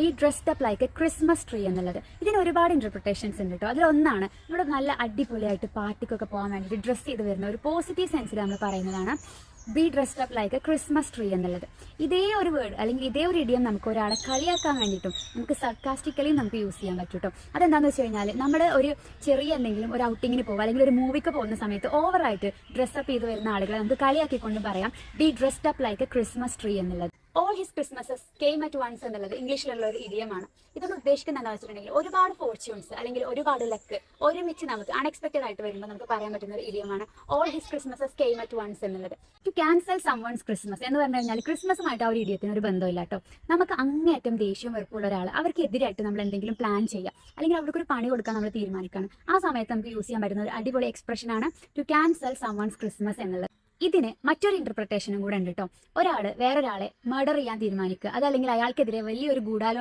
B dressed up like a Christmas tree എന്നുള്ളത്. ഇതിന് ഒരുപാട് ഇന്റർപ്രിട്ടേഷൻസ് ഉണ്ട് കേട്ടോ. അതിലൊന്നാണ് നമ്മൾ നല്ല അടിപൊളിയായിട്ട് പാർട്ടിക്കൊക്കെ പോകാൻ വേണ്ടിയിട്ട് ഡ്രസ്സ് ചെയ്ത് വരുന്ന ഒരു പോസിറ്റീവ് സെൻസിൽ നമ്മൾ പറയുന്നതാണ് B dressed up like a Christmas tree എന്നുള്ളത്. ഇതേ ഒരു വേർഡ് അല്ലെങ്കിൽ ഇതേ ഒരു ഇഡിയം നമുക്ക് ഒരാളെ കളിയാക്കാൻ വേണ്ടിയിട്ടും നമുക്ക് സർക്കാസ്റ്റിക്കലി നമുക്ക് യൂസ് ചെയ്യാൻ പറ്റും കേട്ടോ. അതെന്താണെന്ന് വെച്ച് കഴിഞ്ഞാൽ നമ്മുടെ ഒരു ചെറിയ എന്തെങ്കിലും ഒരു ഔട്ടിങ്ങിന് പോകുക അല്ലെങ്കിൽ ഒരു മൂവിക്ക് പോകുന്ന സമയത്ത് ഓവറായിട്ട് ഡ്രസ്സപ്പ് ചെയ്ത് വരുന്ന ആളുകളെ നമുക്ക് കളിയാക്കിക്കൊണ്ട് പറയാം be dressed up like a Christmas tree എന്നുള്ളത്. All his Christmases came at once എന്നുള്ളത് ഇംഗ്ലീഷിലുള്ള ഒരു ഇഡിയമാണ്. ഇതൊന്ന് ഉദ്ദേശിക്കുന്നത് എന്താണെന്ന് വെച്ചിട്ടുണ്ടെങ്കിൽ ഒരുപാട് ഫോർച്യൂൺസ് അല്ലെങ്കിൽ ഒരുപാട് ലക്ക് ഒരുമിച്ച് നമുക്ക് അൺഎക്സ്പെക്ടഡ് ആയിട്ട് വരുമ്പോൾ നമുക്ക് പറയാൻ പറ്റുന്ന ഒരു ഇഡിയമാണ് all his Christmases came at once എന്നുള്ളത്. ടു ക്യാൻസൽ സംവൺസ് ക്രിസ്മസ് എന്ന് പറഞ്ഞു കഴിഞ്ഞാൽ ക്രിസ്മസുമായിട്ട് ആ ഒരു ഇഡിയത്തിന് ഒരു ബന്ധമില്ല കേട്ടോ. നമുക്ക് അങ്ങേയറ്റം ദേഷ്യം വെറുപ്പുള്ള ഒരാൾ അവർക്കെതിരായിട്ട് നമ്മൾ എന്തെങ്കിലും പ്ലാൻ ചെയ്യുക അല്ലെങ്കിൽ അവർക്കൊരു പണി കൊടുക്കാൻ നമ്മൾ തീരുമാനിക്കണം. ആ സമയത്ത് നമുക്ക് യൂസ് ചെയ്യാൻ പറ്റുന്ന ഒരു അടിപൊളി എക്സ്പ്രഷനാണ് ടു ക്യാൻസൽ സംവൺസ് ക്രിസ്മസ് എന്നുള്ളത്. ഇതിന് മറ്റൊരു ഇന്റർപ്രിട്ടേഷനും കൂടെ ഉണ്ട് കേട്ടോ. ഒരാൾ വേറൊരാളെ മർഡർ ചെയ്യാൻ തീരുമാനിക്കുക, അതല്ലെങ്കിൽ അയാൾക്കെതിരെ വലിയൊരു ഗൂഢാലോചന